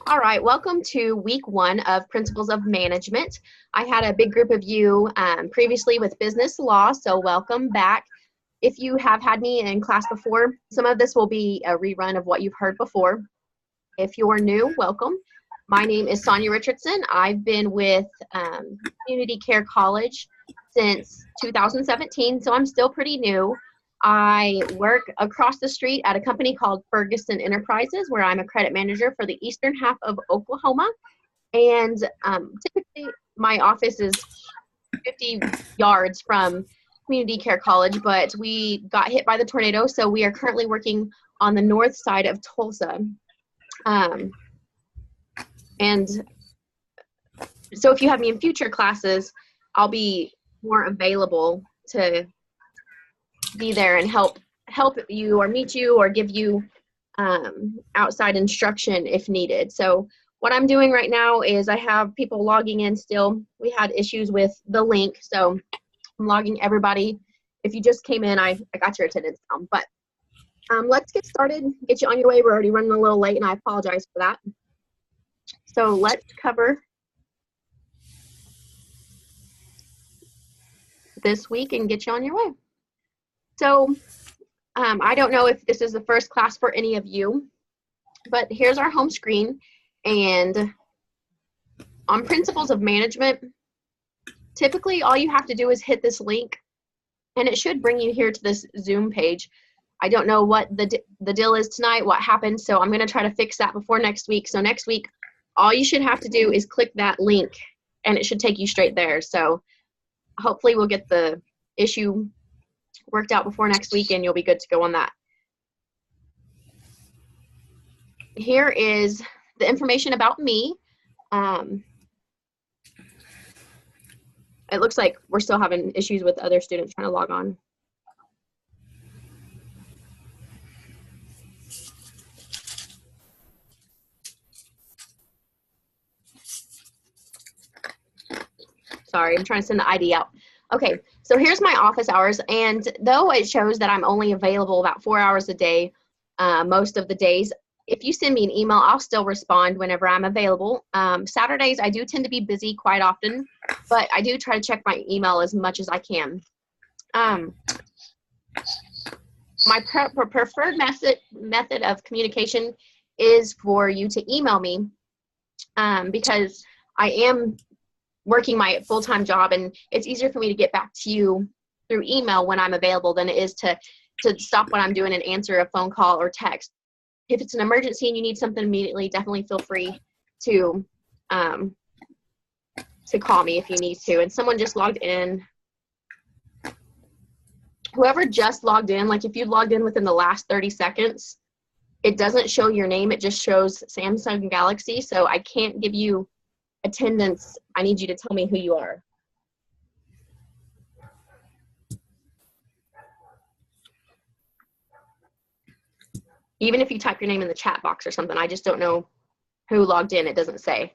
All right, welcome to week one of Principles of Management. I had a big group of you previously with business law, so welcome back. If you have had me in class before, some of this will be a rerun of what you've heard before. If you're new, welcome. My name is Sonia Richardson. I've been with Community Care College since 2017, so I'm still pretty new. I work across the street at a company called Ferguson Enterprises, where I'm a credit manager for the eastern half of Oklahoma. And typically, my office is 50 yards from Community Care College, but we got hit by the tornado, so we are currently working on the north side of Tulsa. And so if you have me in future classes, I'll be more available to be there and help you or meet you or give you outside instruction if needed. So what I'm doing right now is I have people logging in still. We had issues with the link, so I'm logging everybody. If you just came in, I got your attendance down. But let's get started, get you on your way. We're already running a little late, and I apologize for that. So let's cover this week and get you on your way. So I don't know if this is the first class for any of you, but here's our home screen. And on Principles of Management, typically all you have to do is hit this link, and it should bring you here to this Zoom page. I don't know what the deal is tonight, what happened, so I'm going to try to fix that before next week. So next week, all you should have to do is click that link, and it should take you straight there. So hopefully we'll get the issue worked out before next week, and you'll be good to go on that. Here is the information about me. It looks like we're still having issues with other students trying to log on. Sorry, I'm trying to send the ID out. Okay, so here's my office hours, and though it shows that I'm only available about 4 hours a day most of the days, if you send me an email, I'll still respond whenever I'm available. Saturdays, I do tend to be busy quite often, but I do try to check my email as much as I can. My preferred method of communication is for you to email me because I am working my full-time job, and it's easier for me to get back to you through email when I'm available than it is to stop what I'm doing and answer a phone call or text. If it's an emergency and you need something immediately, definitely feel free to call me if you need to. And someone just logged in. Whoever just logged in, like if you logged in within the last 30 seconds, it doesn't show your name, it just shows Samsung Galaxy, so I can't give you attendance. I need you to tell me who you are. Even if you type your name in the chat box or something, I just don't know who logged in. It doesn't say.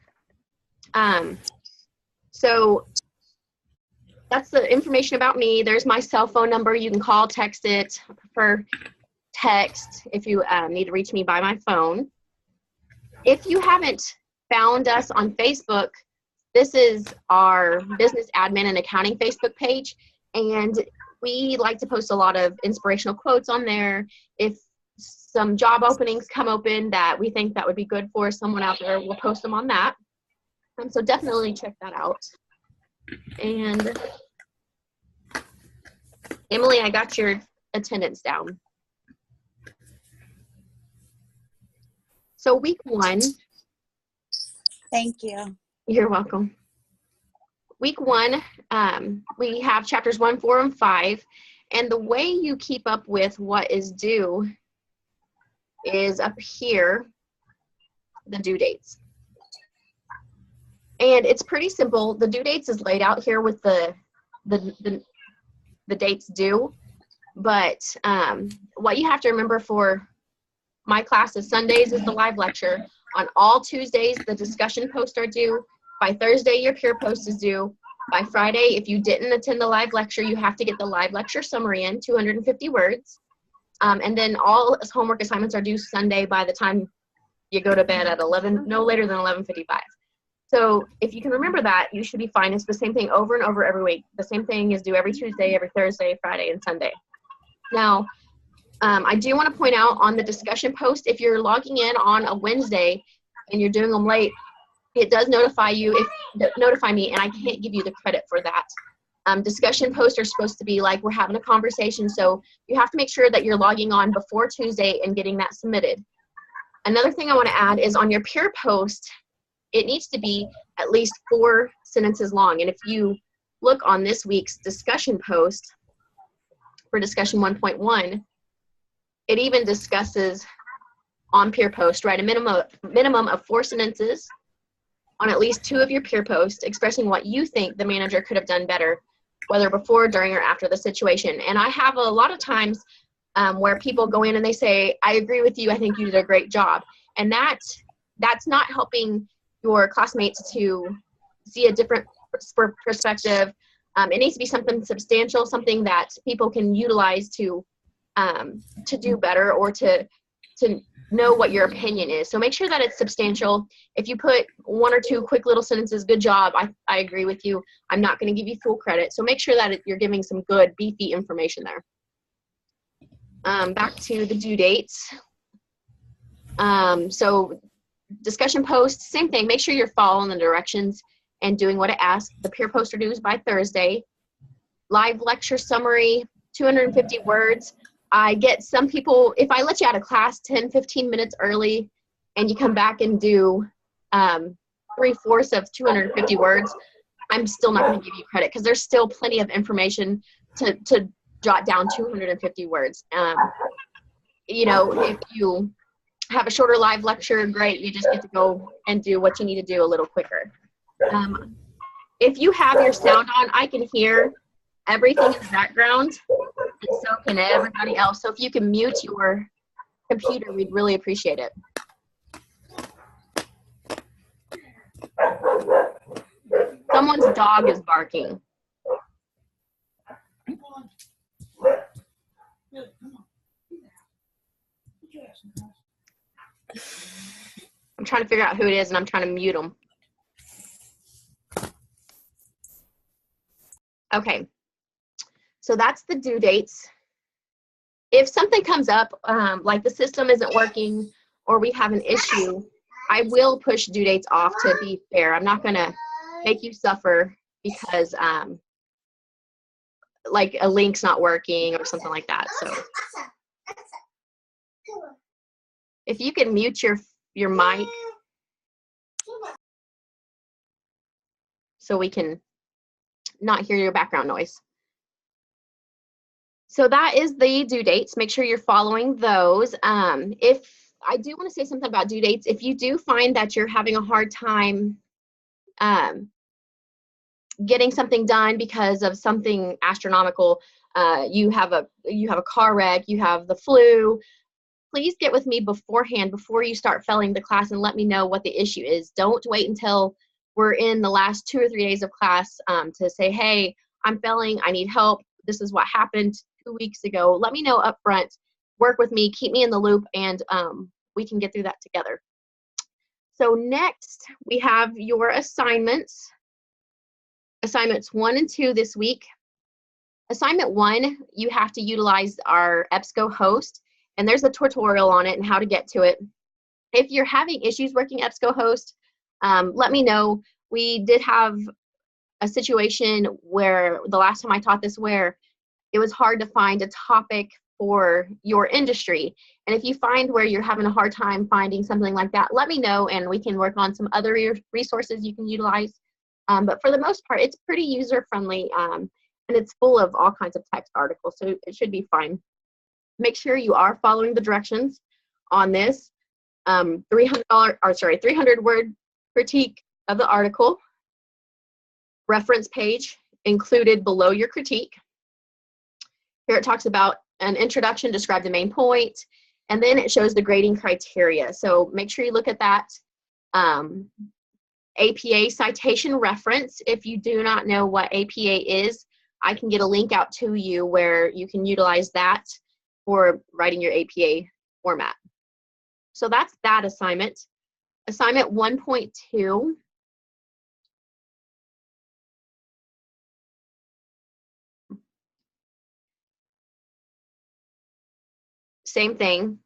So that's the information about me. There's my cell phone number. You can call, text it. I prefer text if you need to reach me by my phone. If you haven't found us on Facebook, this is our business admin and accounting Facebook page, and we like to post a lot of inspirational quotes on there. If some job openings come open that we think that would be good for someone out there, we'll post them on that. So definitely check that out. And Emily, I got your attendance down. So week one. Thank you. You're welcome. Week one, we have chapters 1, 4, and 5. And the way you keep up with what is due is up here, the due dates. And it's pretty simple. The due dates is laid out here with the dates due. But what you have to remember for my class is Sundays is the live lecture. On all Tuesdays, the discussion posts are due. By Thursday, your peer post is due. By Friday, if you didn't attend the live lecture, you have to get the live lecture summary in, 250 words. And then all homework assignments are due Sunday by the time you go to bed at 11, no later than 11:55. So if you can remember that, you should be fine. It's the same thing over and over every week. The same thing is due every Tuesday, every Thursday, Friday, and Sunday. Now, I do want to point out on the discussion post, if you're logging in on a Wednesday and you're doing them late, it does notify me, and I can't give you the credit for that. Discussion posts are supposed to be like we're having a conversation, so you have to make sure that you're logging on before Tuesday and getting that submitted. Another thing I want to add is on your peer post, it needs to be at least 4 sentences long. And if you look on this week's discussion post for discussion 1.1, it even discusses on peer post, right, a minimum of 4 sentences on at least 2 of your peer posts expressing what you think the manager could have done better, whether before, during, or after the situation. And I have a lot of times where people go in and they say, I agree with you, I think you did a great job. And that's not helping your classmates to see a different perspective. It needs to be something substantial, something that people can utilize to do better, or to know what your opinion is. So make sure that it's substantial. If you put 1 or 2 quick little sentences, good job, I agree with you, I'm not going to give you full credit. So make sure that you're giving some good, beefy information there. Back to the due dates. So discussion posts, same thing. Make sure you're following the directions and doing what it asks. The peer post are due by Thursday. Live lecture summary, 250 words. I get some people, if I let you out of class 10, 15 minutes early and you come back and do 3/4 of 250 words, I'm still not going to give you credit because there's still plenty of information to jot down 250 words. You know, if you have a shorter live lecture, great, you just get to go and do what you need to do a little quicker. If you have your sound on, I can hear everything in the background, and so can everybody else. So if you can mute your computer, we'd really appreciate it. Someone's dog is barking. I'm trying to figure out who it is, and I'm trying to mute them. Okay, so that's the due dates. If something comes up, like the system isn't working or we have an issue, I will push due dates off to be fair. I'm not going to make you suffer because like a link's not working or something like that. So if you can mute your mic so we can not hear your background noise. So that is the due dates. Make sure you're following those. If I do want to say something about due dates, if you do find that you're having a hard time getting something done because of something astronomical, you have a car wreck, you have the flu, please get with me beforehand before you start failing the class and let me know what the issue is. Don't wait until we're in the last 2 or 3 days of class to say, hey, I'm failing, I need help, this is what happened 2 weeks ago. Let me know up front, work with me, keep me in the loop, and we can get through that together. So next, we have your assignments. Assignments 1 and 2 this week. Assignment 1, you have to utilize our EBSCOhost, and there's a tutorial on it and how to get to it. If you're having issues working EBSCOhost, let me know. We did have a situation where the last time I taught this where it was hard to find a topic for your industry. And if you find where you're having a hard time finding something like that, let me know and we can work on some other resources you can utilize. But for the most part, it's pretty user-friendly and it's full of all kinds of text articles, so it should be fine. Make sure you are following the directions on this. 300-word critique of the article. Reference page included below your critique. Here it talks about an introduction, describe the main point, and then it shows the grading criteria. So make sure you look at that. APA citation reference. If you do not know what APA is, I can get a link out to you where you can utilize that for writing your APA format. So that's that assignment. Assignment 1.2. Same thing.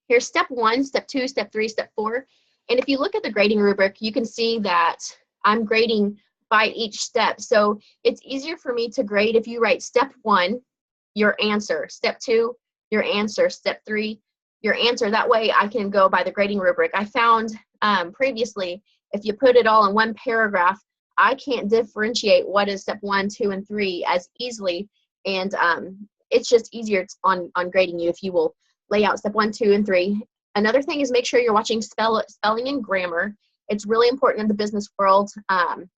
Here's step 1, step 2, step 3, step 4. And if you look at the grading rubric, you can see that I'm grading by each step. So it's easier for me to grade if you write step 1, your answer, step 2, your answer, step 3, your answer. That way I can go by the grading rubric. I found previously, if you put it all in one paragraph, I can't differentiate what is step 1, 2, and 3 as easily. And it's just easier on grading you if you will lay out step 1, 2, and 3. Another thing is make sure you're watching spelling and grammar. It's really important in the business world.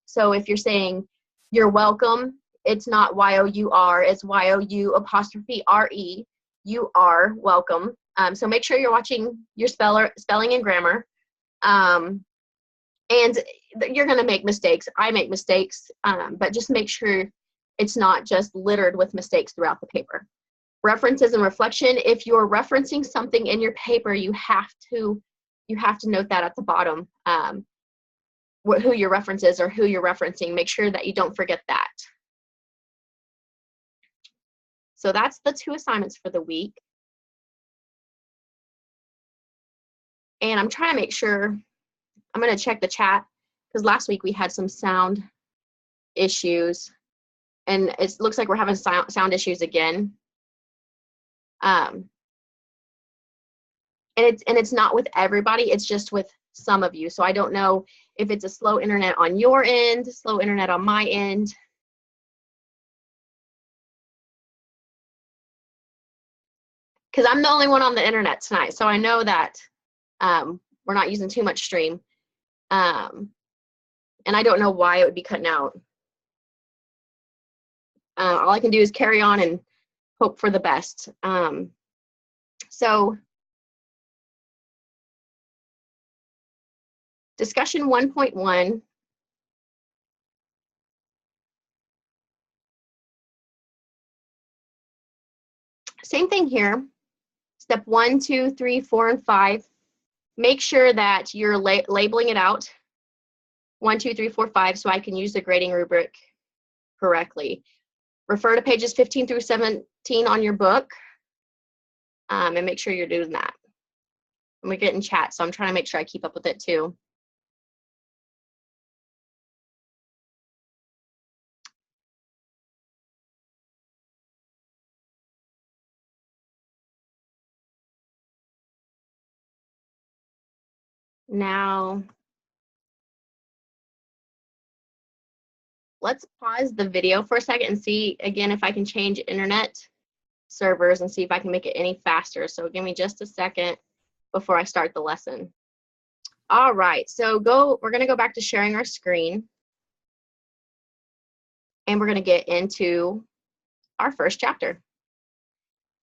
So if you're saying you're welcome, it's not Y-O-U-R, it's Y-O-U''R-E. You are welcome. So make sure you're watching your spelling and grammar. And you're going to make mistakes. I make mistakes, but just make sure it's not just littered with mistakes throughout the paper. References and reflection. If you're referencing something in your paper, you have to note that at the bottom, who your reference is or who you're referencing. Make sure that you don't forget that. So that's the 2 assignments for the week. And I'm trying to make sure, I'm going to check the chat because last week we had some sound issues and it looks like we're having sound issues again. And it's not with everybody, it's just with some of you. So I don't know if it's a slow internet on your end, slow internet on my end. Because I'm the only one on the internet tonight, so I know that we're not using too much stream. And I don't know why it would be cutting out. All I can do is carry on and hope for the best. So discussion 1.1. Same thing here. Step 1, 2, 3, 4, and 5. Make sure that you're labeling it out. 1, 2, 3, 4, 5, so I can use the grading rubric correctly. Refer to pages 15 through 17 on your book, and make sure you're doing that. And we get in chat, so I'm trying to make sure I keep up with it too. Now, let's pause the video for a second and see again if I can change internet servers and see if I can make it any faster. So give me just a second before I start the lesson. All right, so we're going to go back to sharing our screen. And we're going to get into our first chapter.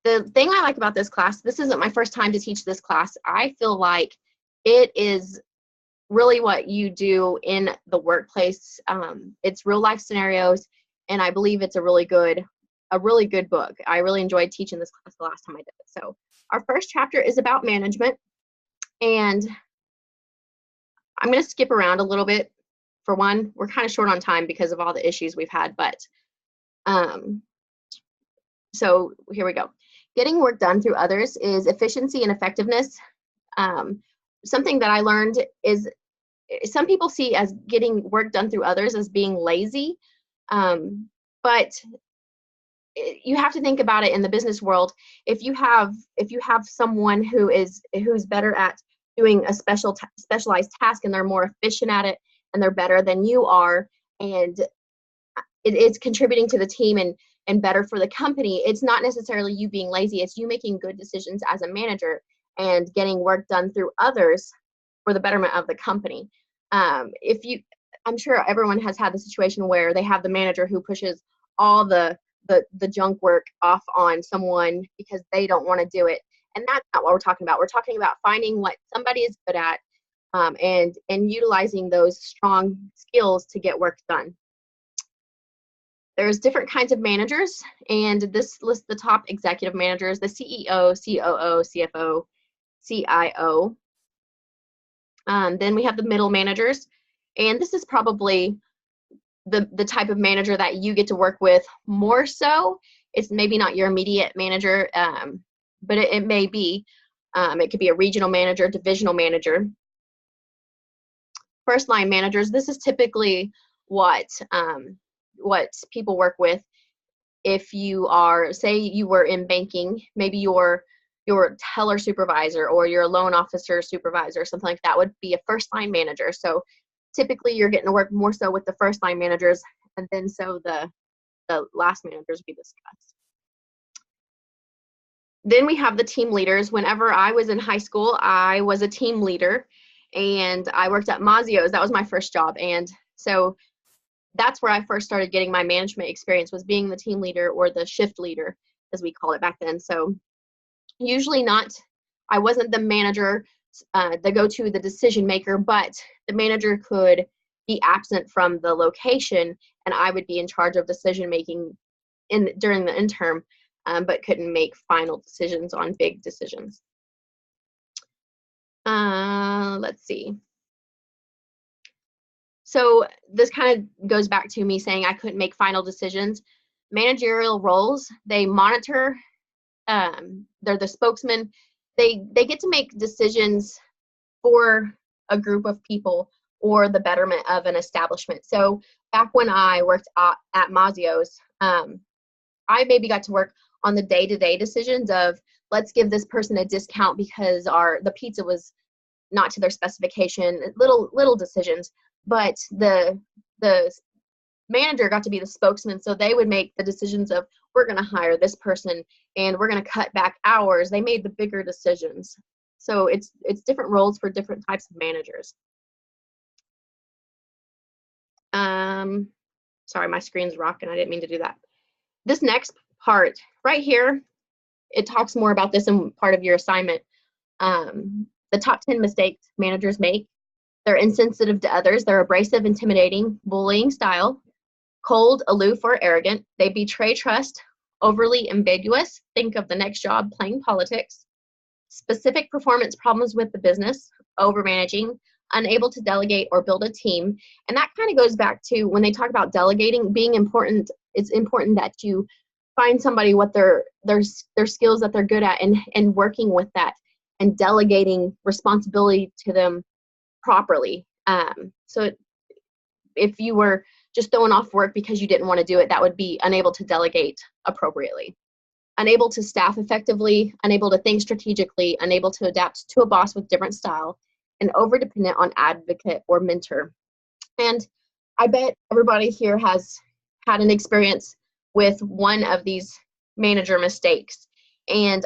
The thing I like about this class, this isn't my first time to teach this class. I feel like it is really what you do in the workplace. It's real life scenarios, and I believe it's a really good book. I really enjoyed teaching this class the last time I did it. So our first chapter is about management, and I'm going to skip around a little bit. For one, we're kind of short on time because of all the issues we've had, but so here we go. Getting work done through others is efficiency and effectiveness. Something that I learned is some people see as getting work done through others as being lazy, but you have to think about it in the business world. If you have someone who's better at doing a specialized task and they're more efficient at it and they're better than you are, and it's contributing to the team and better for the company, it's not necessarily you being lazy, it's you making good decisions as a manager and getting work done through others for the betterment of the company. I'm sure everyone has had the situation where they have the manager who pushes all the junk work off on someone because they don't want to do it. And that's not what we're talking about. We're talking about finding what somebody is good at and utilizing those strong skills to get work done. There's different kinds of managers, and this lists the top executive managers: the CEO, COO, CFO, CIO. Then we have the middle managers, and this is probably the type of manager that you get to work with more so. It's maybe not your immediate manager, but it may be. It could be a regional manager, divisional manager. First line managers, this is typically what people work with. If you are, say you were in banking, maybe your teller supervisor or your loan officer supervisor, something like that would be a first line manager. So typically you're getting to work more so with the first line managers, and then so the last managers we discussed. Then we have the team leaders. Whenever I was in high school, I was a team leader, and I worked at Mazio's. That was my first job, and so that's where I first started getting my management experience, was being the team leader, or the shift leader as we called it back then. So usually I wasn't the manager, the go-to, the decision maker, but the manager could be absent from the location, and I would be in charge of decision making during the interim, but couldn't make final decisions on big decisions. Let's see. So this kind of goes back to me saying I couldn't make final decisions. Managerial roles, they monitor, they're the spokesman. They get to make decisions for a group of people or the betterment of an establishment. So back when I worked at Mazio's, I maybe got to work on the day-to-day decisions of, let's give this person a discount because the pizza was not to their specification, little decisions. But the manager got to be the spokesman, so they would make the decisions of, we're going to hire this person and we're going to cut back hours. They made the bigger decisions. So it's different roles for different types of managers. Sorry, my screen's rocking. I didn't mean to do that. This next part right here, it talks more about this in part of your assignment. The top 10 mistakes managers make. They're insensitive to others. They're abrasive, intimidating, bullying style, cold, aloof, or arrogant. They betray trust, overly ambiguous. Think of the next job, playing politics. Specific performance problems with the business, overmanaging, unable to delegate or build a team. And that kind of goes back to when they talk about delegating being important. It's important that you find somebody what their skills that they're good at, and working with that and delegating responsibility to them properly. So if you were just throwing off work because you didn't want to do it, that would be unable to delegate appropriately. Unable to staff effectively, unable to think strategically, unable to adapt to a boss with different style, and over-dependent on advocate or mentor. And I bet everybody here has had an experience with one of these manager mistakes. And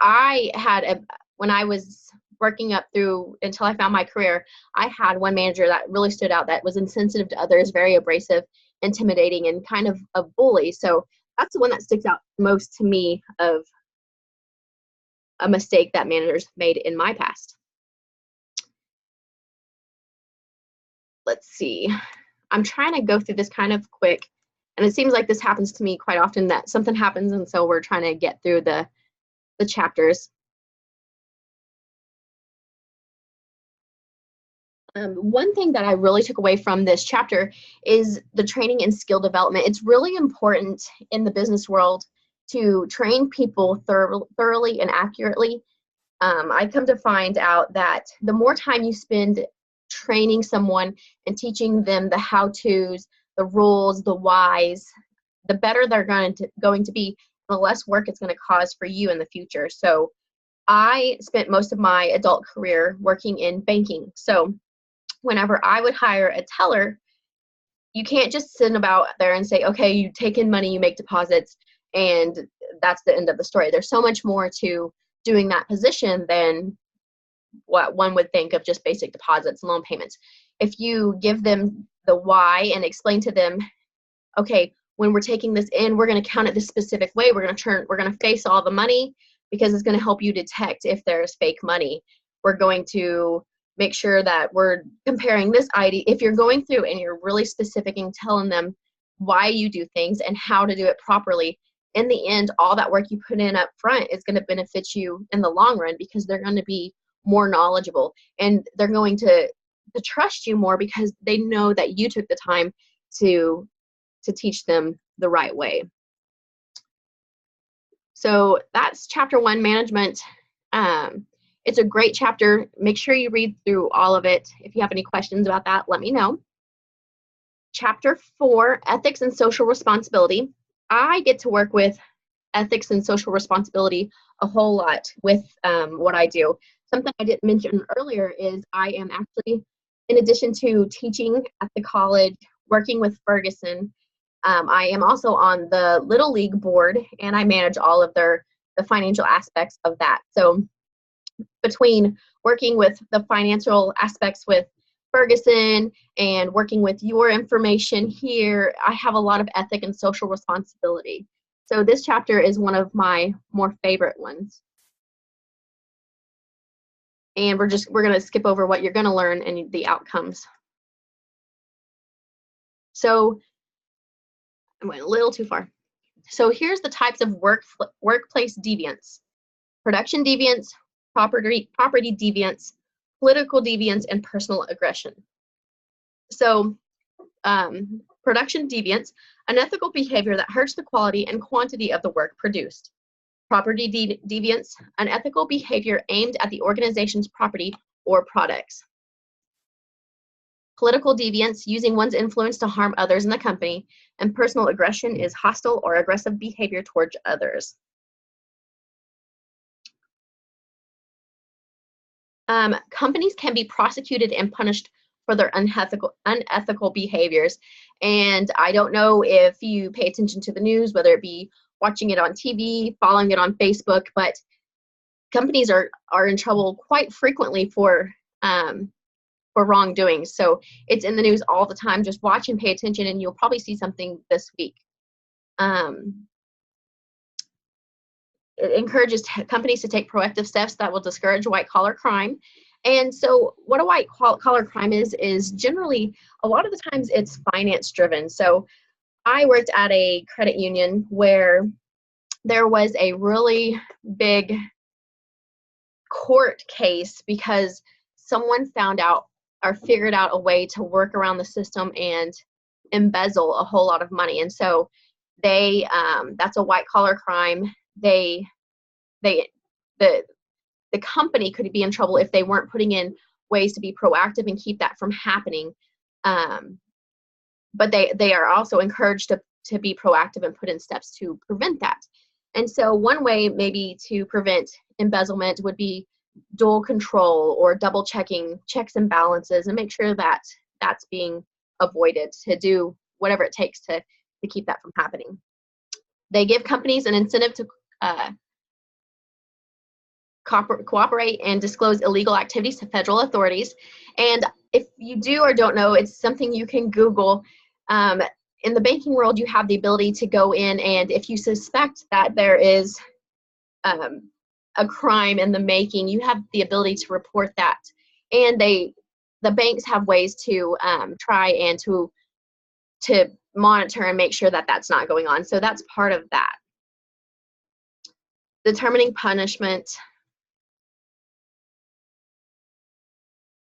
I had when I was working up through until I found my career, I had one manager that really stood out, that was insensitive to others, very abrasive, intimidating, and kind of a bully. So that's the one that sticks out most to me of a mistake that managers made in my past. Let's see. I'm trying to go through this kind of quick, and it seems like this happens to me quite often, that something happens, and so we're trying to get through the chapters. One thing that I really took away from this chapter is the training and skill development. It's really important in the business world to train people thoroughly and accurately. I come to find out that the more time you spend training someone and teaching them the how-tos, the rules, the whys, the better they're going to be, the less work it's going to cause for you in the future. So I spent most of my adult career working in banking. So whenever I would hire a teller, you can't just sit about there and say, okay, you take in money, you make deposits, and that's the end of the story. There's so much more to doing that position than what one would think of just basic deposits and loan payments. If you give them the why and explain to them, okay, when we're taking this in, we're going to count it this specific way. We're going to face all the money because it's going to help you detect if there's fake money. We're going to make sure that we're comparing this ID. If you're going through and you're really specific and telling them why you do things and how to do it properly, in the end, all that work you put in up front is going to benefit you in the long run, because they're going to be more knowledgeable, and they're going to trust you more because they know that you took the time to teach them the right way. So that's chapter 1, management. It's a great chapter. Make sure you read through all of it. If you have any questions about that, let me know. Chapter 4, ethics and social responsibility. I get to work with ethics and social responsibility a whole lot with what I do. Something I didn't mention earlier is I am actually, in addition to teaching at the college, working with Ferguson, I am also on the Little League board, and I manage all of the financial aspects of that. So between working with the financial aspects with Ferguson and working with your information here, I have a lot of ethic and social responsibility. So this chapter is one of my more favorite ones. And we're going to skip over what you're going to learn and the outcomes. So I went a little too far. So here's the types of workplace deviance: production deviance, property deviance, political deviance, and personal aggression. So production deviance, unethical behavior that hurts the quality and quantity of the work produced. Property deviance, unethical behavior aimed at the organization's property or products. Political deviance, using one's influence to harm others in the company. And personal aggression is hostile or aggressive behavior towards others. Companies can be prosecuted and punished for their unethical behaviors. And I don't know if you pay attention to the news, whether it be watching it on TV, following it on Facebook, but companies are in trouble quite frequently for wrongdoing. So it's in the news all the time. Just watch and pay attention, and you'll probably see something this week. It encourages companies to take proactive steps that will discourage white-collar crime. And so what a white-collar crime is generally, a lot of the times, it's finance-driven. So I worked at a credit union where there was a really big court case because someone found out or figured out a way to work around the system and embezzle a whole lot of money. And so they that's a white-collar crime. The company could be in trouble if they weren't putting in ways to be proactive and keep that from happening. But they are also encouraged to be proactive and put in steps to prevent that. And so one way maybe to prevent embezzlement would be dual control or double checking checks and balances and make sure that that's being avoided, to do whatever it takes to keep that from happening. They give companies an incentive to cooperate and disclose illegal activities to federal authorities. And if you do or don't know, it's something you can Google. In the banking world, you have the ability to go in, and if you suspect that there is a crime in the making, you have the ability to report that. And the banks have ways to try and to monitor and make sure that that's not going on. So that's part of that. Determining punishment.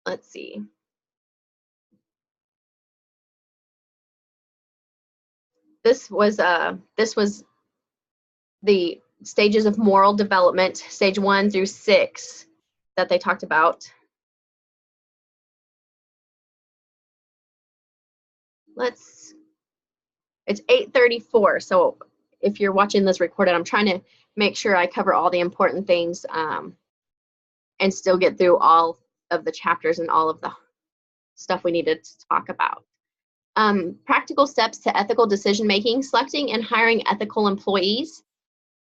Let's see. This was the stages of moral development, stage 1 through 6, that they talked about. It's 8:34, so if you're watching this recorded, I'm trying to make sure I cover all the important things and still get through all of the chapters and all of the stuff we needed to talk about. Practical steps to ethical decision-making, selecting and hiring ethical employees.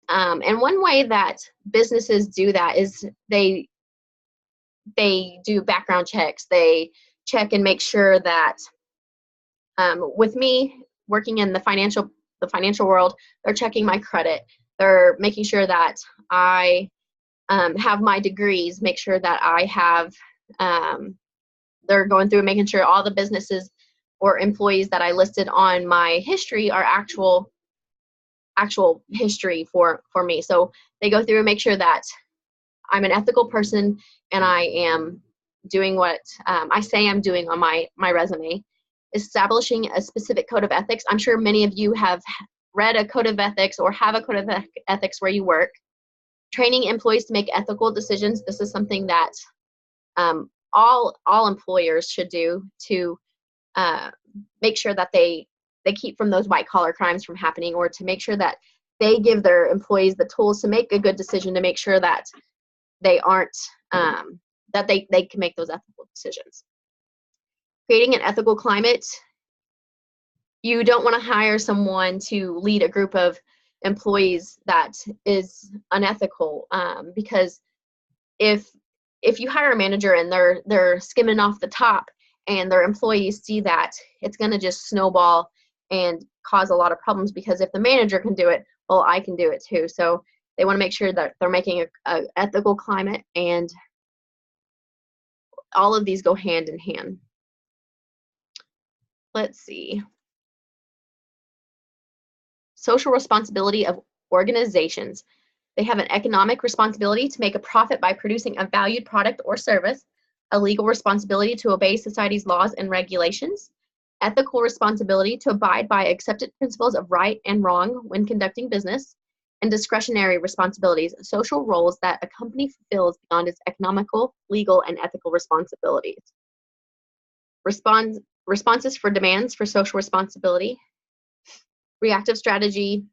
And one way that businesses do that is they do background checks. They check and make sure that, with me working in the financial world, they're checking my credit. They're making sure that I have my degrees, make sure that I have, they're going through and making sure all the businesses or employees that I listed on my history are actual history for me. So they go through and make sure that I'm an ethical person and I am doing what I say I'm doing on my resume. Establishing a specific code of ethics. I'm sure many of you have read a code of ethics or have a code of ethics where you work. Training employees to make ethical decisions. This is something that all employers should do to make sure that they keep from those white collar crimes from happening, or to make sure that they give their employees the tools to make a good decision, to make sure that they aren't that they can make those ethical decisions. Creating an ethical climate. You don't want to hire someone to lead a group of employees that is unethical, because if you hire a manager and they're skimming off the top and their employees see that, it's going to just snowball and cause a lot of problems, because if the manager can do it, well, I can do it too. So they want to make sure that they're making a ethical climate, and all of these go hand in hand. Let's see. Social responsibility of organizations. They have an economic responsibility to make a profit by producing a valued product or service, a legal responsibility to obey society's laws and regulations, ethical responsibility to abide by accepted principles of right and wrong when conducting business, and discretionary responsibilities, social roles that a company fulfills beyond its economical, legal, and ethical responsibilities. Responses for demands for social responsibility. Reactive strategy,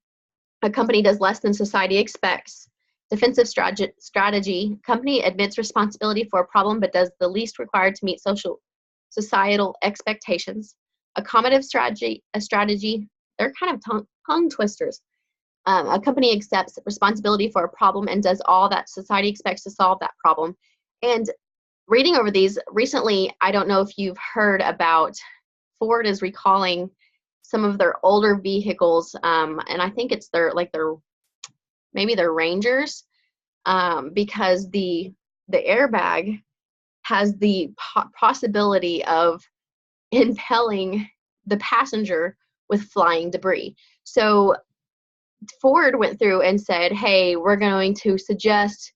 a company does less than society expects. Defensive strategy, company admits responsibility for a problem but does the least required to meet societal expectations. Accommodative strategy, they're kind of tongue twisters. A company accepts responsibility for a problem and does all that society expects to solve that problem. And reading over these recently, I don't know if you've heard about Ford is recalling some of their older vehicles, and I think it's maybe their Rangers, because the airbag has the possibility of impelling the passenger with flying debris. So Ford went through and said, hey, we're going to suggest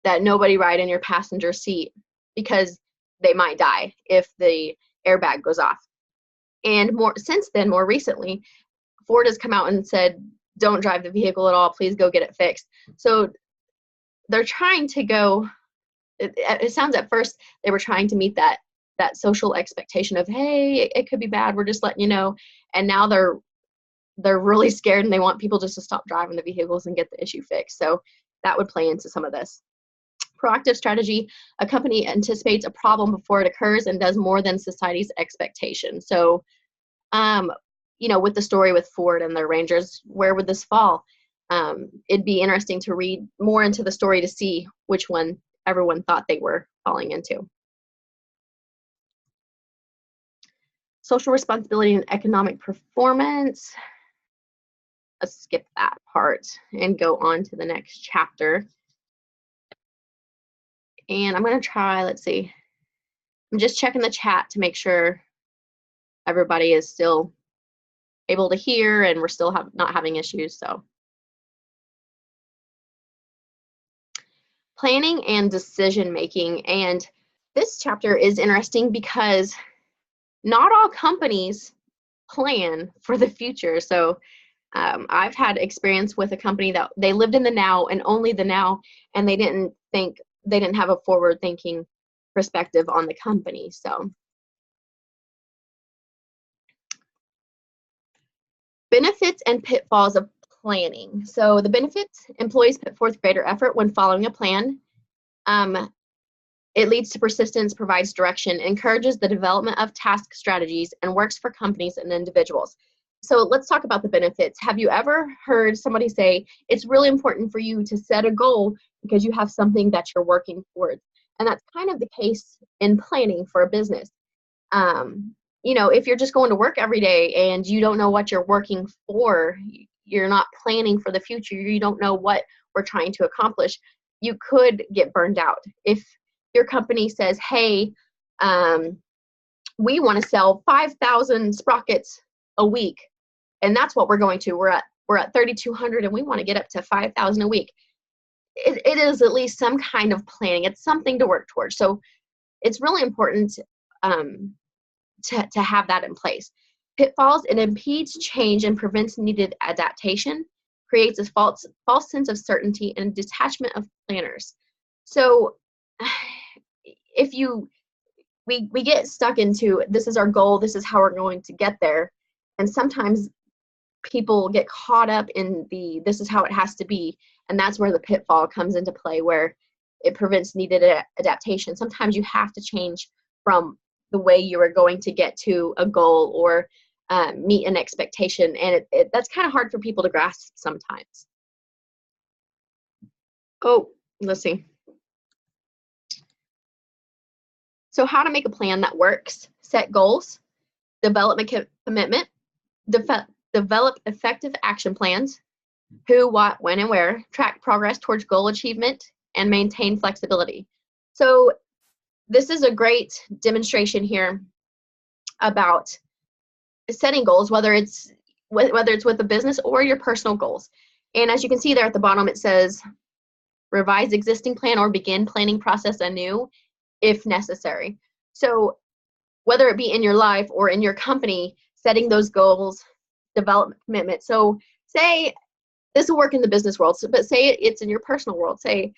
that nobody ride in your passenger seat because they might die if the airbag goes off. And more recently, Ford has come out and said, don't drive the vehicle at all, please go get it fixed. So they're trying to go, it sounds at first they were trying to meet that social expectation of, hey, it could be bad, we're just letting you know. And now they're really scared and they want people just to stop driving the vehicles and get the issue fixed. So that would play into some of this. Proactive strategy, a company anticipates a problem before it occurs and does more than society's expectation. So, with the story with Ford and their Rangers, where would this fall? It'd be interesting to read more into the story to see which one everyone thought they were falling into. Social responsibility and economic performance. Let's skip that part and go on to the next chapter. And I'm going to try, let's see. I'm just checking the chat to make sure everybody is still able to hear and we're still not having issues. So, planning and decision making. And this chapter is interesting because not all companies plan for the future. So I've had experience with a company that they lived in the now and only the now, and they didn't have a forward thinking perspective on the company. So benefits and pitfalls of planning. So the benefits, employees put forth greater effort when following a plan. It leads to persistence, provides direction, encourages the development of task strategies, and works for companies and individuals. So let's talk about the benefits. Have you ever heard somebody say, it's really important for you to set a goal because you have something that you're working towards? And that's kind of the case in planning for a business. If you're just going to work every day and you don't know what you're working for, you're not planning for the future, you don't know what we're trying to accomplish, you could get burned out. If your company says, hey, we want to sell 5,000 sprockets a week, and that's what we're going to. We're at 3,200 and we want to get up to 5,000 a week. it is at least some kind of planning. It's something to work towards. So it's really important to have that in place. Pitfalls, it impedes change and prevents needed adaptation, creates a false sense of certainty and detachment of planners. So if we get stuck into, this is our goal, this is how we're going to get there, and sometimes people get caught up in this is how it has to be, and that's where the pitfall comes into play, where it prevents needed adaptation. Sometimes you have to change from the way you are going to get to a goal or meet an expectation, and that's kind of hard for people to grasp sometimes. Oh, let's see. So how to make a plan that works: set goals, develop a commitment, develop effective action plans, who, what, when, and where, track progress towards goal achievement, and maintain flexibility. So this is a great demonstration here about setting goals, whether it's with a business or your personal goals. And as you can see there at the bottom, it says revise existing plan or begin planning process anew if necessary. So whether it be in your life or in your company, setting those goals, develop commitment. So say this will work in the business world, but say it's in your personal world. Say,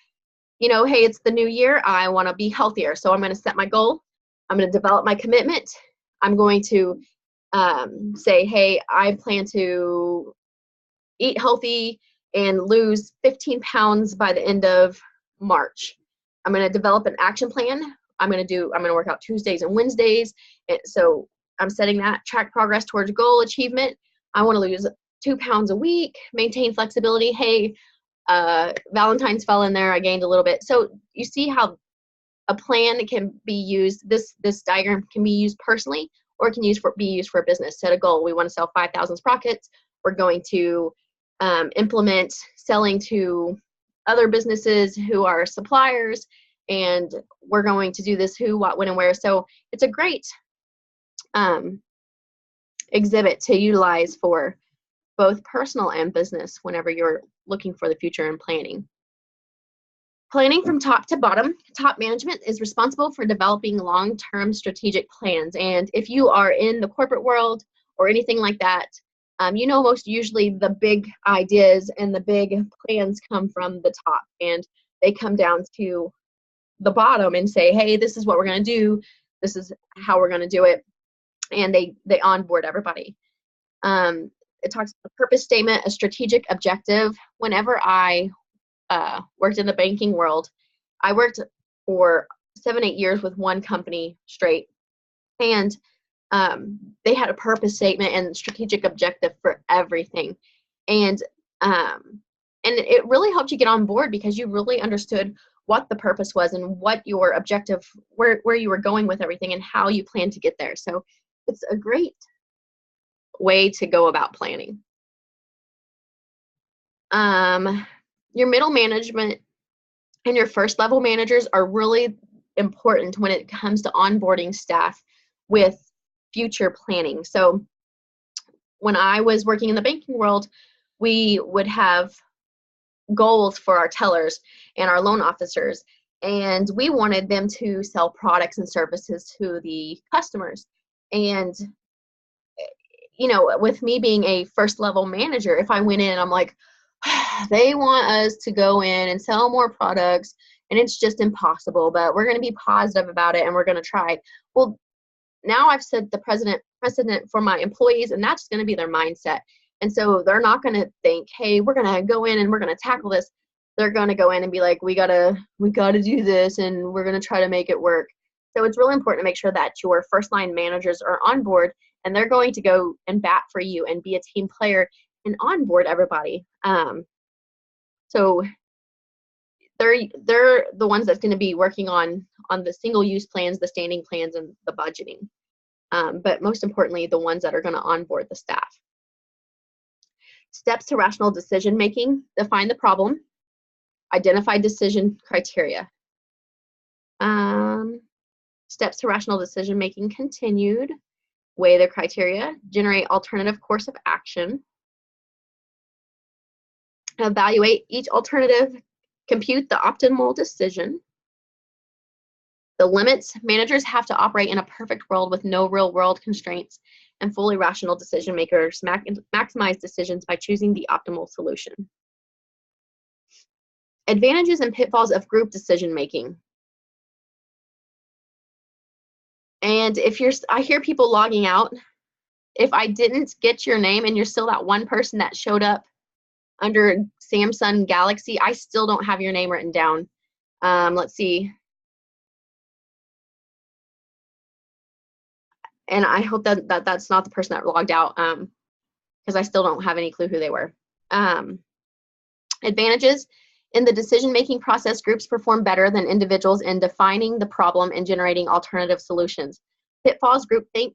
you know, hey, it's the new year, I want to be healthier, so I'm going to set my goal, I'm going to develop my commitment, I'm going to say, hey, I plan to eat healthy and lose 15 pounds by the end of March. I'm going to develop an action plan. I'm going to work out Tuesdays and Wednesdays. And so I'm setting that, track progress towards goal achievement. I want to lose 2 pounds a week, maintain flexibility. Hey, Valentine's fell in there, I gained a little bit. So you see how a plan can be used, this diagram can be used personally, or it can be used for a business. Set a goal. We want to sell 5,000 sprockets. We're going to implement selling to other businesses who are suppliers, and we're going to do this who, what, when, and where. So it's a great exhibit to utilize for both personal and business whenever you're looking for the future and planning. Planning from top to bottom. Top management is responsible for developing long-term strategic plans. And if you are in the corporate world or anything like that, you know, most usually the big ideas and the big plans come from the top, and they come down to the bottom and say, hey, this is what we're going to do. This is how we're going to do it. And they onboard everybody. It talks about a purpose statement, a strategic objective. Whenever I worked in the banking world, I worked for 7-8 years with one company straight, and they had a purpose statement and strategic objective for everything, and it really helped you get on board because you really understood what the purpose was and what your objective, where you were going with everything and how you plan to get there. So it's a great way to go about planning. Your middle management and your first level managers are really important when it comes to onboarding staff with future planning. So when I was working in the banking world, we would have goals for our tellers and our loan officers, and we wanted them to sell products and services to the customers. And you know, with me being a first level manager, if I went in and I'm like, they want us to go in and sell more products and it's just impossible, but we're going to be positive about it and we're going to try. Well, now I've set the precedent for my employees, and that's going to be their mindset. And so they're not going to think, hey, we're going to go in and we're going to tackle this. They're going to go in and be like, we gotta do this, and we're going to try to make it work. So it's really important to make sure that your first line managers are on board, and they're going to go and bat for you and be a team player and onboard everybody. So they're the ones that's going to be working on the single use plans, the standing plans, and the budgeting. But most importantly, the ones that are going to onboard the staff. Steps to rational decision making: define the problem, identify decision criteria. Steps to rational decision making continued: weigh the criteria, generate alternative course of action, evaluate each alternative compute the optimal decision. The limits, managers have to operate in a perfect world with no real world constraints, and fully rational decision makers maximize decisions by choosing the optimal solution. Advantages and pitfalls of group decision making. And I hear people logging out. If I didn't get your name and you're still that one person that showed up under Samsung Galaxy, I still don't have your name written down. Let's see. And I hope that's not the person that logged out, because I still don't have any clue who they were. Advantages. In the decision-making process, groups perform better than individuals in defining the problem and generating alternative solutions. Pitfalls, groupthink,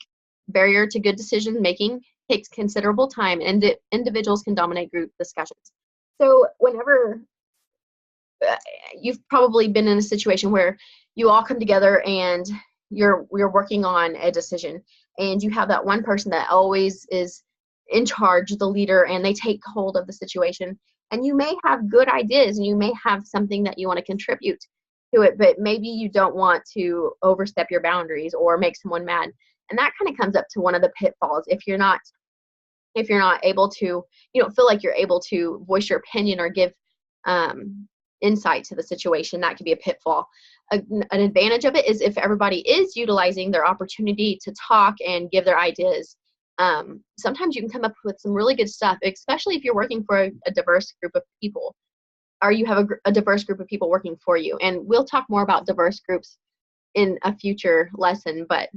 barrier to good decision-making, takes considerable time, and individuals can dominate group discussions. So whenever you've probably been in a situation where you all come together and you're working on a decision, and you have that one person that always is in charge, the leader, and they take hold of the situation. And you may have good ideas and you may have something that you want to contribute to it, but maybe you don't want to overstep your boundaries or make someone mad. And that kind of comes up to one of the pitfalls. If you're not able to, you don't feel like you're able to voice your opinion or give insight to the situation, that could be a pitfall. An advantage of it is if everybody is utilizing their opportunity to talk and give their ideas. Sometimes you can come up with some really good stuff, especially if you're working for a diverse group of people, or you have a diverse group of people working for you. And we'll talk more about diverse groups in a future lesson, but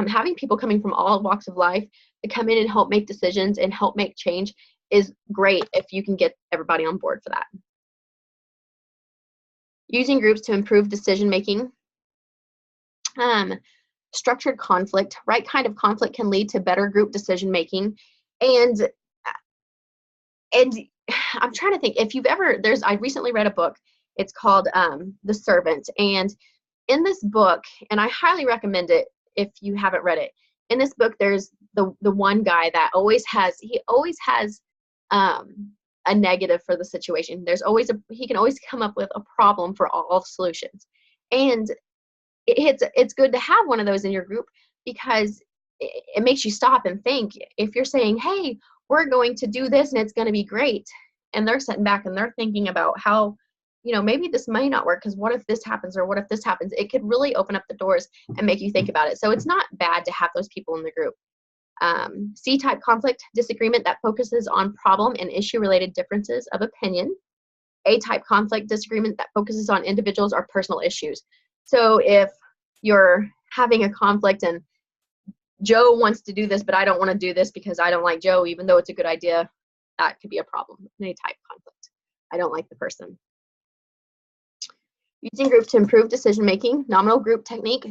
having people coming from all walks of life to come in and help make decisions and help make change is great if you can get everybody on board for that. Using groups to improve decision making. Structured conflict. Right kind of conflict can lead to better group decision making. And I'm trying to think, if you've ever, I recently read a book. It's called The Servant. And in this book, and I highly recommend it if you haven't read it, in this book there's the one guy that always has a negative for the situation. He can always come up with a problem for all solutions. And it's good to have one of those in your group, because it makes you stop and think. If you're saying, hey, we're going to do this and it's going to be great, and they're sitting back and they're thinking about how, maybe this may not work because what if this happens, or what if this happens, it could really open up the doors and make you think about it. So it's not bad to have those people in the group. C-type conflict, disagreement that focuses on problem and issue-related differences of opinion. A-type conflict, disagreement that focuses on individuals or personal issues. So if you're having a conflict and Joe wants to do this, but I don't want to do this because I don't like Joe, even though it's a good idea, that could be a problem. Any type conflict. I don't like the person. Using group to improve decision-making. Nominal group technique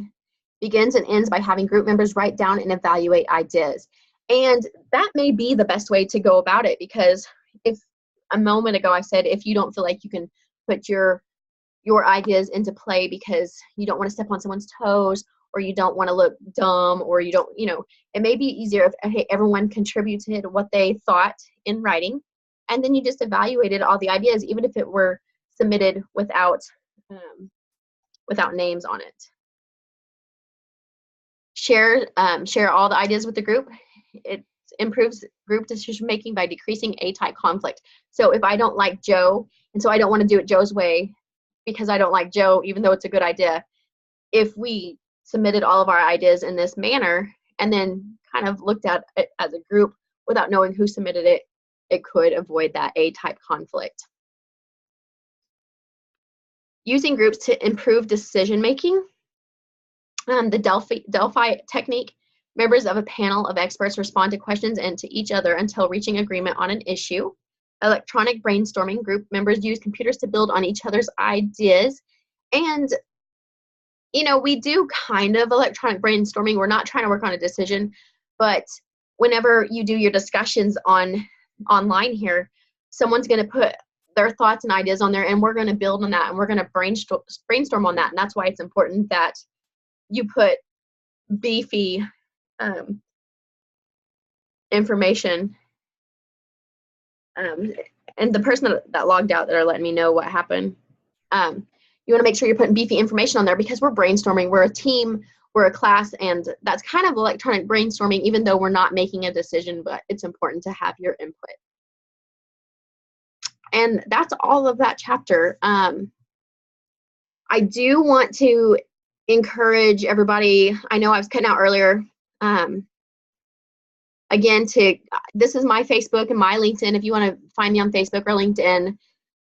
begins and ends by having group members write down and evaluate ideas. And that may be the best way to go about it, because if a moment ago I said, if you don't feel like you can put your ideas into play because you don't want to step on someone's toes, or you don't want to look dumb, or you don't, it may be easier if everyone contributed what they thought in writing, and then you just evaluated all the ideas, even if it were submitted without names on it. Share all the ideas with the group. It improves group decision making by decreasing A-type conflict. So if I don't like Joe, and so I don't want to do it Joe's way because I don't like Joe, even though it's a good idea, if we submitted all of our ideas in this manner and then kind of looked at it as a group without knowing who submitted it, it could avoid that A-type conflict. Using groups to improve decision making. The Delphi technique. Members of a panel of experts respond to questions and to each other until reaching agreement on an issue. Electronic brainstorming. Group members use computers to build on each other's ideas. And, we do kind of electronic brainstorming. We're not trying to work on a decision, but whenever you do your discussions online here, someone's going to put their thoughts and ideas on there, and we're going to build on that, and we're going to brainstorm on that. And that's why it's important that you put beefy information and the person that logged out that are letting me know what happened. You want to make sure you're putting beefy information on there because we're brainstorming. We're a team, we're a class, and that's kind of electronic brainstorming, even though we're not making a decision, but it's important to have your input. And that's all of that chapter. I do want to encourage everybody. I know I was cutting out earlier. Again, this is my Facebook and my LinkedIn. If you want to find me on Facebook or LinkedIn,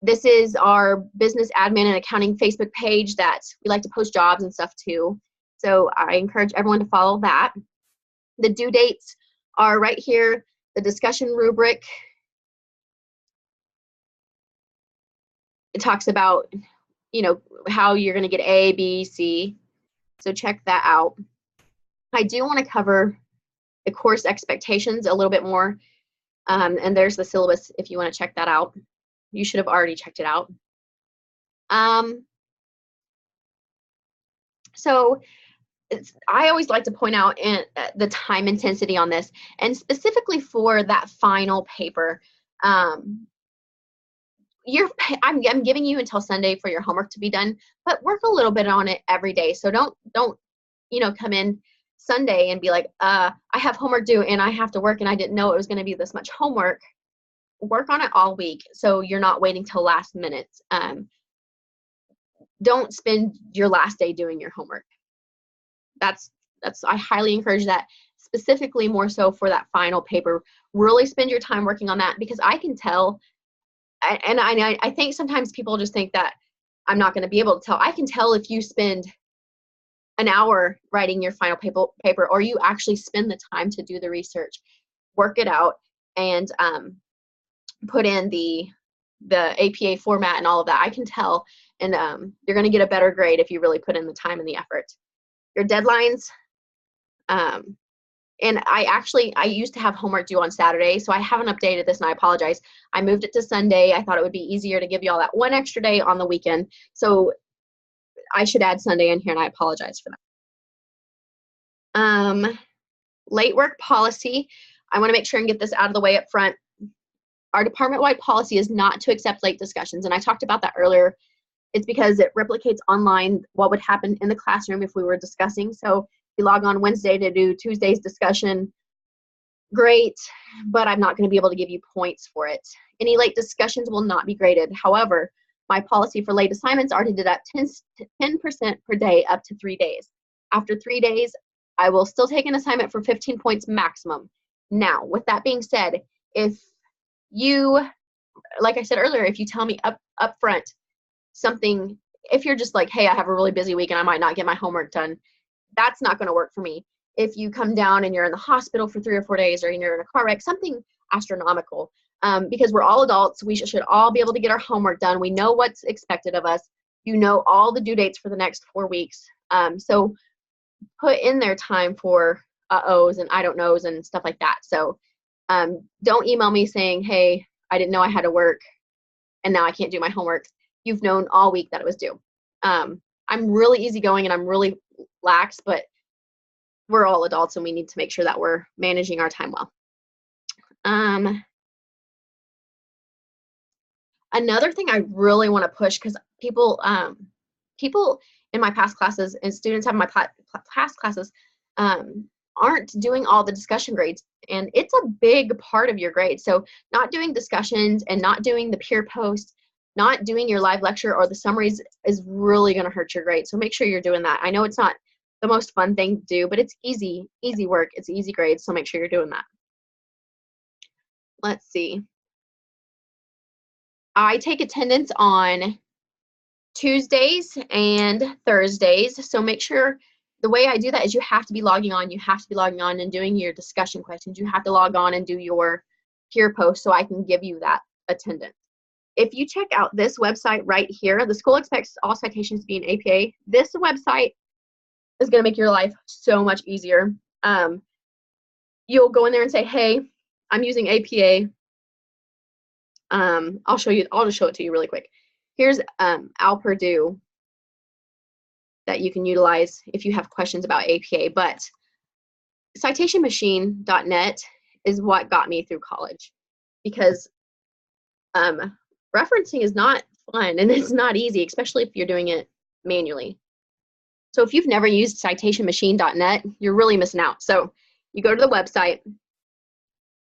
this is our business admin and accounting Facebook page that we like to post jobs and stuff to. So I encourage everyone to follow that. The due dates are right here. The discussion rubric, it talks about, you know, how you're going to get A, B, C. So check that out. I do want to cover the course expectations a little bit more. And there's the syllabus if you want to check that out. You should have already checked it out. So I always like to point out the time intensity on this, and specifically for that final paper. I'm giving you until Sunday for your homework to be done, but work a little bit on it every day. So don't come in Sunday and be like, I have homework due and I have to work and I didn't know it was going to be this much homework. Work on it all week so you're not waiting till last minute. Don't spend your last day doing your homework. I highly encourage that, specifically more so for that final paper. Really spend your time working on that, because I can tell, and I think sometimes people just think that I'm not going to be able to tell. I can tell if you spend an hour writing your final paper or you actually spend the time to do the research, work it out, and put in the APA format and all of that. I can tell, and you're going to get a better grade if you really put in the time and the effort. Your deadlines, and I used to have homework due on Saturday, so I haven't updated this, and I apologize. I moved it to Sunday. I thought it would be easier to give you all that one extra day on the weekend, so I should add Sunday in here, and I apologize for that. Late work policy. I want to make sure and get this out of the way up front. Our department-wide policy is not to accept late discussions, and I talked about that earlier. It's because it replicates online what would happen in the classroom if we were discussing. So if you log on Wednesday to do Tuesday's discussion, great, but I'm not going to be able to give you points for it. Any late discussions will not be graded. However, my policy for late assignments are to deduct 10% per day up to 3 days. After 3 days, I will still take an assignment for 15 points maximum. Now, with that being said, if you, like I said earlier, if you tell me up front something, if you're just like, hey, I have a really busy week and I might not get my homework done, that's not going to work for me. If you come down and you're in the hospital for 3 or 4 days, or you're in a car wreck, something astronomical, because we're all adults, we should all be able to get our homework done. We know what's expected of us. You know all the due dates for the next 4 weeks. So put in their time for uh-ohs and I don't knows and stuff like that. So don't email me saying, hey, I didn't know I had to work and now I can't do my homework. You've known all week that it was due. I'm really easygoing and I'm really lax, but we're all adults and we need to make sure that we're managing our time well. Another thing I really want to push, because people in my past classes and students have my past classes aren't doing all the discussion grades, and it's a big part of your grade. So not doing discussions and not doing the peer post, not doing your live lecture or the summaries is really going to hurt your grade. So make sure you're doing that. I know it's not the most fun thing to do, but it's easy work. It's easy grades, so make sure you're doing that. Let's see. I take attendance on Tuesdays and Thursdays, so make sure the way I do that is you have to be logging on. You have to be logging on and doing your discussion questions. You have to log on and do your peer post so I can give you that attendance. If you check out this website right here, the school expects all citations to be in APA. This website is going to make your life so much easier. You'll go in there and say, hey, I'm using APA. I'll just show it to you really quick. Here's Al Purdue that you can utilize if you have questions about APA, but citationmachine.net is what got me through college, because referencing is not fun and it's not easy, especially if you're doing it manually. So if you've never used citationmachine.net, you're really missing out. So you go to the website,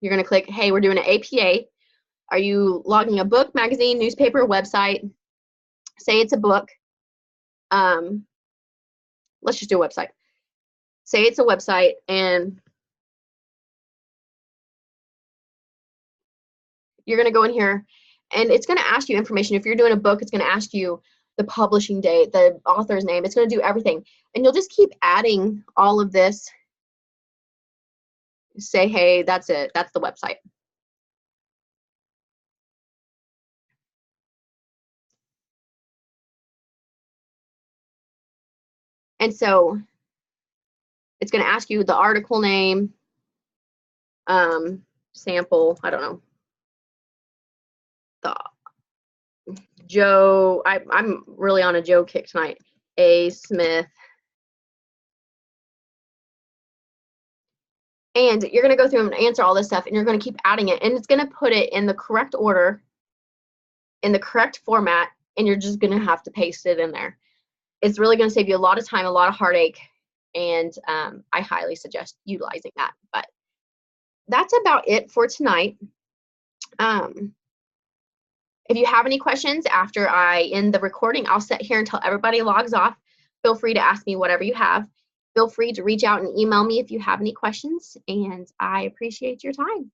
you're going to click, hey, we're doing an APA. Are you logging a book, magazine, newspaper, website? Say it's a book. Let's just do a website. Say it's a website, and you're going to go in here, and it's going to ask you information. If you're doing a book, it's going to ask you the publishing date, the author's name. It's going to do everything. And you'll just keep adding all of this. Say, hey, that's it. That's the website. And so it's going to ask you the article name, sample, I don't know, the Joe, I'm really on a Joe kick tonight, A. Smith. And you're going to go through and answer all this stuff, and you're going to keep adding it, and it's going to put it in the correct order, in the correct format, and you're just going to have to paste it in there. It's really going to save you a lot of time, a lot of heartache, and I highly suggest utilizing that. But that's about it for tonight. If you have any questions after I end the recording, I'll sit here until everybody logs off. Feel free to ask me whatever you have. Feel free to reach out and email me if you have any questions, and I appreciate your time.